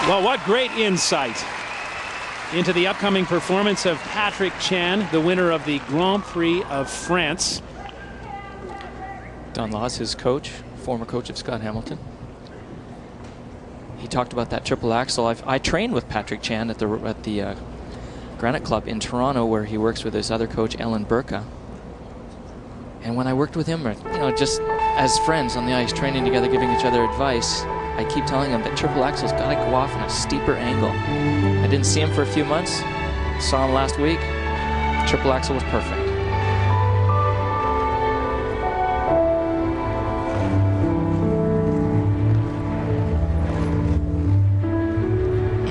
Well, what great insight into the upcoming performance of Patrick Chan, the winner of the Grand Prix of France. Don Laws, his coach, former coach of Scott Hamilton. He talked about that triple axel. I trained with Patrick Chan at the Granite Club in Toronto, where he works with his other coach, Ellen Burka. And when I worked with him, you know, just as friends on the ice, training together, giving each other advice, I keep telling him that triple axel's got to go off on a steeper angle. I didn't see him for a few months. Saw him last week. Triple axel was perfect.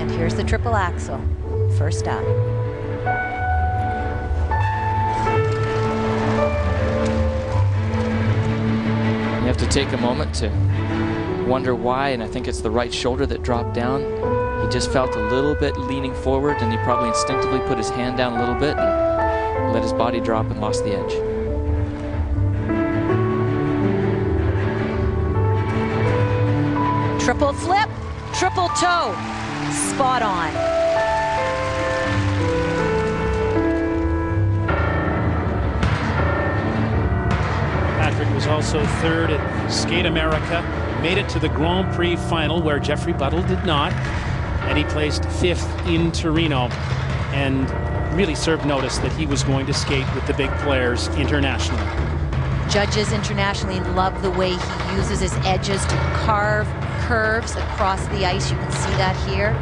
And here's the triple axel. First up. You have to take a moment to wonder why, and I think it's the right shoulder that dropped down. He just felt a little bit leaning forward, and he probably instinctively put his hand down a little bit and let his body drop and lost the edge. Triple flip, triple toe, spot on. Patrick was also third at Skate America, made it to the Grand Prix final where Jeffrey Buttle did not, and he placed fifth in Torino and really served notice that he was going to skate with the big players internationally. Judges internationally love the way he uses his edges to carve curves across the ice. You can see that here.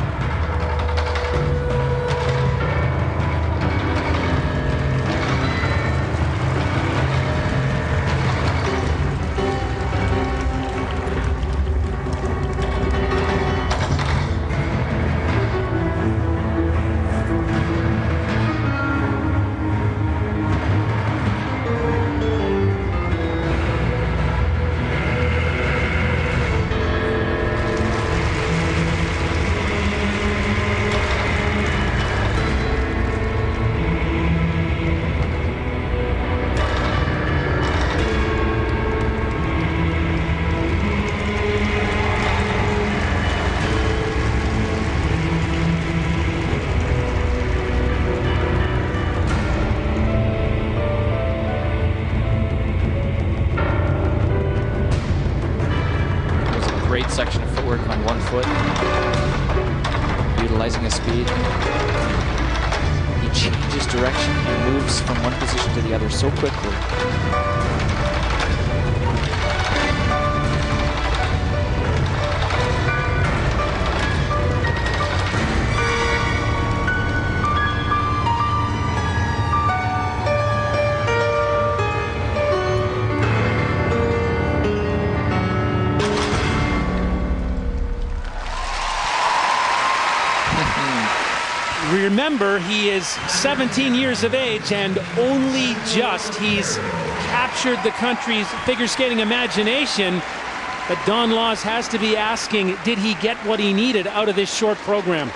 Great section of footwork on one foot, utilizing his speed. He changes direction and moves from one position to the other so quickly. Remember, he is 17 years of age, and only just he's captured the country's figure skating imagination. But Don Laws has to be asking, did he get what he needed out of this short program?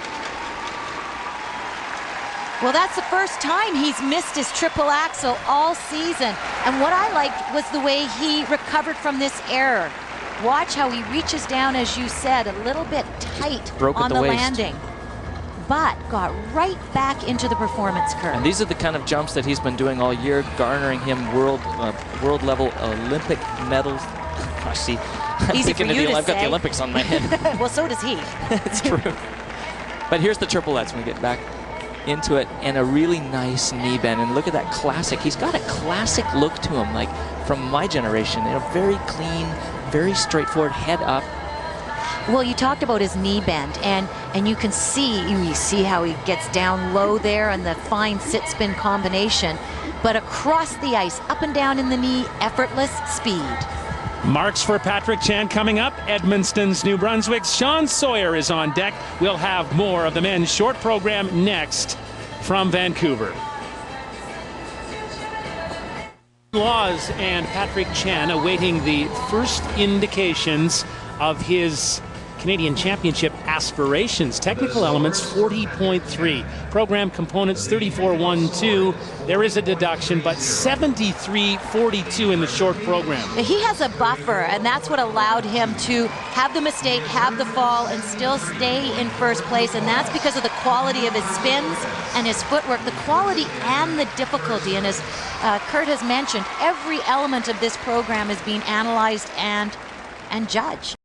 Well, that's the first time he's missed his triple axel all season. And what I liked was the way he recovered from this error. Watch how he reaches down, as you said, a little bit tight on the landing, but got right back into the performance curve. And these are the kind of jumps that he's been doing all year, garnering him world level Olympic medals. I see. Easy for you to say. I've got the Olympics on my head. Well, so does he. It's true. But here's the triplets when we get back into it, and a really nice knee bend. And look at that classic. He's got a classic look to him, like from my generation. You know, very clean, very straightforward, head up. Well, you talked about his knee bend, and you can see, you see how he gets down low there and the fine sit-spin combination. But across the ice, up and down in the knee, effortless speed. Marks for Patrick Chan coming up. Edmonton's New Brunswick's Sean Sawyer is on deck. We'll have more of the men's short program next from Vancouver. Laws and Patrick Chan awaiting the first indications of his Canadian Championship aspirations. Technical elements 40.3. Program components 34.12. There is a deduction, but 73.42 in the short program. He has a buffer, and that's what allowed him to have the mistake, have the fall, and still stay in first place. And that's because of the quality of his spins and his footwork, the quality and the difficulty. And as Kurt has mentioned, every element of this program is being analyzed and judged.